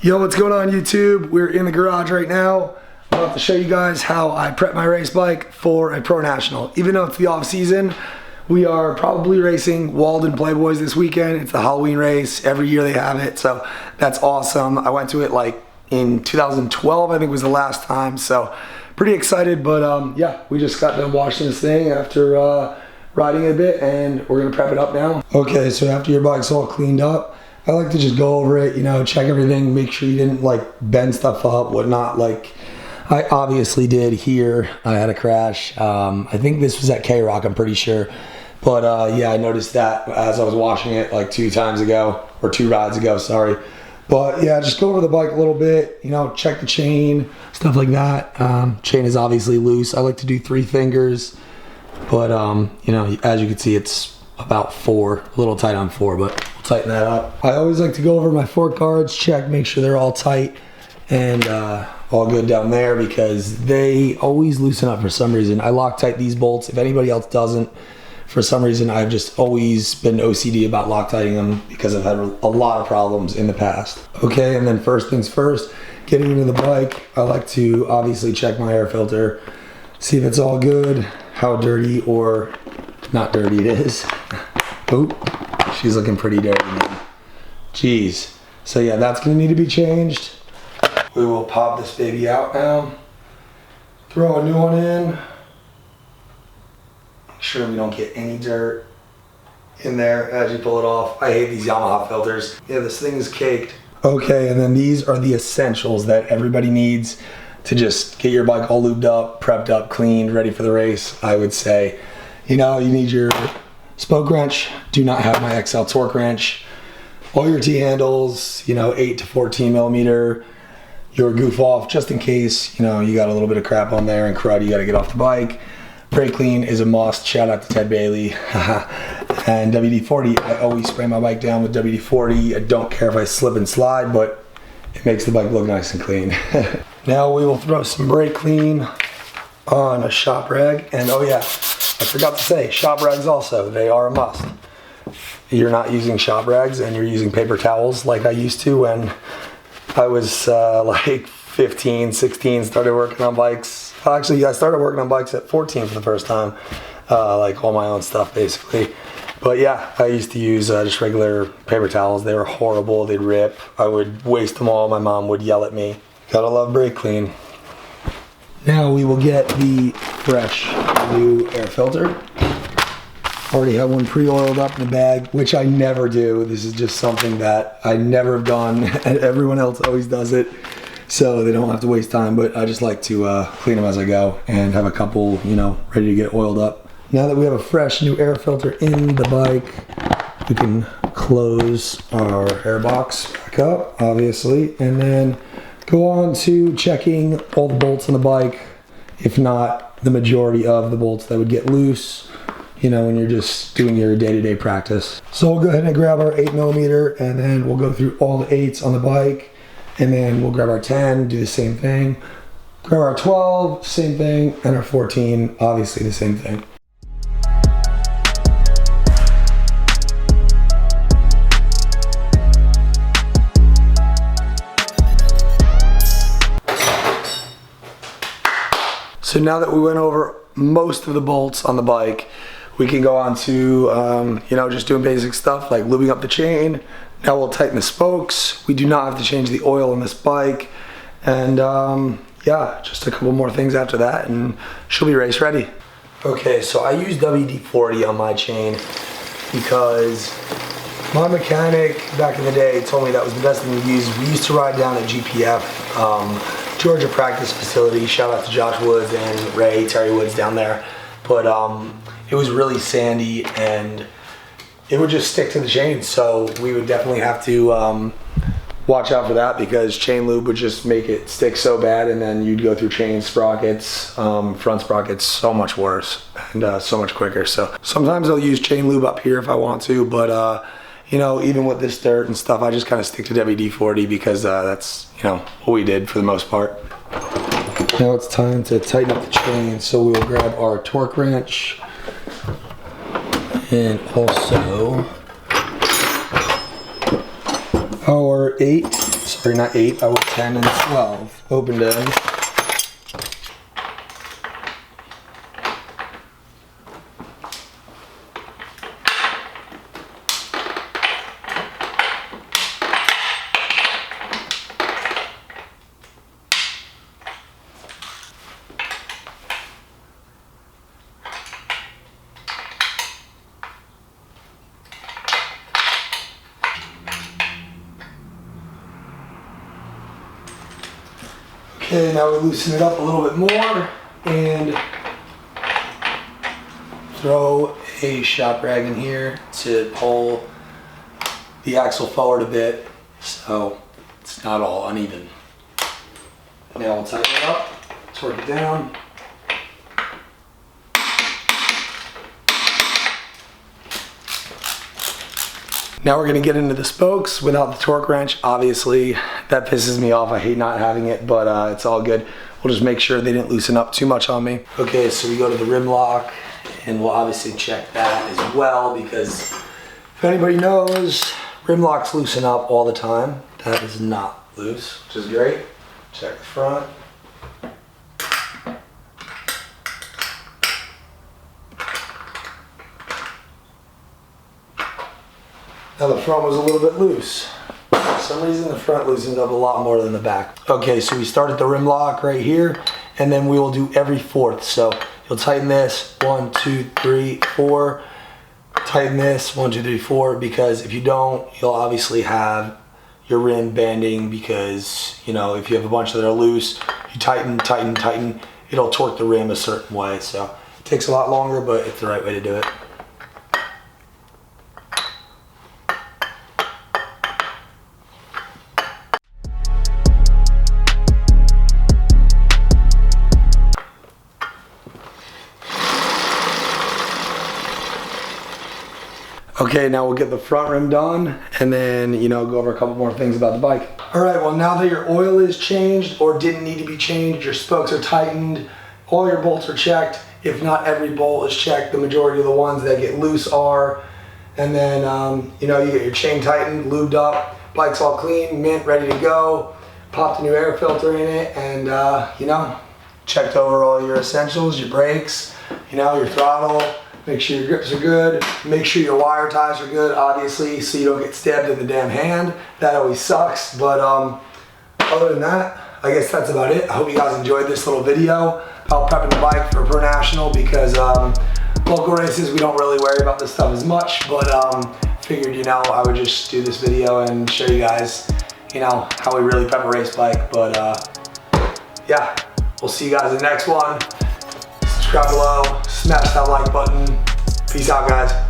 Yo, what's going on YouTube? We're in the garage right now. I'm about to show you guys how I prep my race bike for a Pro National. Even though it's the off season, we are probably racing Walden Playboys this weekend. It's the Halloween race. Every year they have it, so that's awesome. I went to it like in 2012, I think was the last time, so pretty excited. But yeah, we just got done washing this thing after riding it a bit, and we're gonna prep it up now. Okay, so after your bike's all cleaned up, I like to just go over it, you know, check everything, make sure you didn't like bend stuff up, whatnot. Like I obviously did here. I had a crash. I think this was at K-Rock, I'm pretty sure. But yeah, I noticed that as I was washing it like two rides ago, sorry. But yeah, just go over the bike a little bit, you know, check the chain, stuff like that. Chain is obviously loose. I like to do 3 fingers, but you know, as you can see, it's about 4, a little tight on 4, but we'll tighten that up. I always like to go over my fork guards, check, make sure they're all tight and all good down there, because they always loosen up for some reason. I Loctite these bolts. If anybody else doesn't, for some reason, I've just always been OCD about Loctiting them because I've had a lot of problems in the past. Okay, and then first things first, getting into the bike, I like to obviously check my air filter, see if it's all good, how dirty or not dirty it is. Oop, she's looking pretty dirty now. Jeez. So yeah, that's gonna need to be changed. We will pop this baby out now. Throw a new one in. Make sure we don't get any dirt in there as you pull it off. I hate these Yamaha filters. Yeah, this thing is caked. Okay, and then these are the essentials that everybody needs to just get your bike all lubed up, prepped up, cleaned, ready for the race. I would say, you know, you need your spoke wrench. Do not have my XL torque wrench. All your T-handles, you know, 8 to 14 millimeter. Your goof off, just in case, you know, you got a little bit of crap on there and crud you got to get off the bike. Brake clean is a must. Shout out to Ted Bailey. And WD-40, I always spray my bike down with WD-40. I don't care if I slip and slide, but it makes the bike look nice and clean. Now we will throw some brake clean on a shop rag. And oh yeah, I forgot to say, shop rags also, they are a must. You're not using shop rags and you're using paper towels like I used to when I was like 15, 16, started working on bikes. Actually, I started working on bikes at 14 for the first time, like all my own stuff basically. But yeah, I used to use just regular paper towels. They were horrible, they'd rip. I would waste them all, my mom would yell at me. Gotta love brake clean. Now we will get the fresh new air filter. Already have one pre-oiled up in the bag, which I never do. This is just something that I never have done, and everyone else always does it, so they don't have to waste time. But I just like to clean them as I go and have a couple, you know, ready to get oiled up. Now that we have a fresh new air filter in the bike, we can close our air box back up, obviously, and then go on to checking all the bolts on the bike, if not the majority of the bolts that would get loose, you know, when you're just doing your day-to-day practice. So we'll go ahead and grab our 8 millimeter, and then we'll go through all the 8s on the bike, and then we'll grab our 10, do the same thing. Grab our 12, same thing, and our 14, obviously the same thing. So now that we went over most of the bolts on the bike, we can go on to, you know, just doing basic stuff like lubing up the chain. Now we'll tighten the spokes. We do not have to change the oil on this bike. And yeah, just a couple more things after that and she'll be race ready. Okay, so I use WD-40 on my chain because my mechanic back in the day told me that was the best thing to use. We used to ride down at GPF, Georgia practice facility. Shout out to Josh Woods and Terry Woods down there. But it was really sandy and it would just stick to the chain. So we would definitely have to watch out for that, because chain lube would just make it stick so bad, and then you'd go through chain sprockets, front sprockets, so much worse and so much quicker. So sometimes I'll use chain lube up here if I want to, but you know, even with this dirt and stuff, I just kind of stick to WD-40 because that's, you know, what we did for the most part. Now it's time to tighten up the chain, so we will grab our torque wrench and also our 8 sorry, not 8, I want 10 and 12. Open to end. Okay, now we loosen it up a little bit more and throw a shop rag in here to pull the axle forward a bit so it's not all uneven. Now we'll tighten it up, torque it down. Now we're gonna get into the spokes without the torque wrench. Obviously, that pisses me off. I hate not having it, but it's all good. We'll just make sure they didn't loosen up too much on me. Okay, so we go to the rim lock, and we'll obviously check that as well, because if anybody knows, rim locks loosen up all the time. That is not loose, which is great. Check the front. Now the front was a little bit loose. For some reason the front loosens up a lot more than the back. Okay, so we start at the rim lock right here, and then we will do every fourth. So you'll tighten this, 1, 2, 3, 4. Tighten this, 1, 2, 3, 4, because if you don't, you'll obviously have your rim bending, because, you know, if you have a bunch that are loose, you tighten, tighten, tighten, it'll torque the rim a certain way. So it takes a lot longer, but it's the right way to do it. Okay, now we'll get the front rim done and then, you know, go over a couple more things about the bike. All right, well, now that your oil is changed or didn't need to be changed, your spokes are tightened, all your bolts are checked. If not every bolt is checked, the majority of the ones that get loose are. And then, you know, you get your chain tightened, lubed up, bike's all clean, mint, ready to go. Popped a new air filter in it and, you know, checked over all your essentials, your brakes, you know, your throttle. Make sure your grips are good. Make sure your wire ties are good, obviously, so you don't get stabbed in the damn hand. That always sucks, but other than that, I guess that's about it. I hope you guys enjoyed this little video about prepping the bike for Pro National, because local races, we don't really worry about this stuff as much, but figured, you know, I would just do this video and show you guys, you know, how we really prep a race bike. But yeah, we'll see you guys in the next one. Subscribe below, smash that like button. Peace out, guys.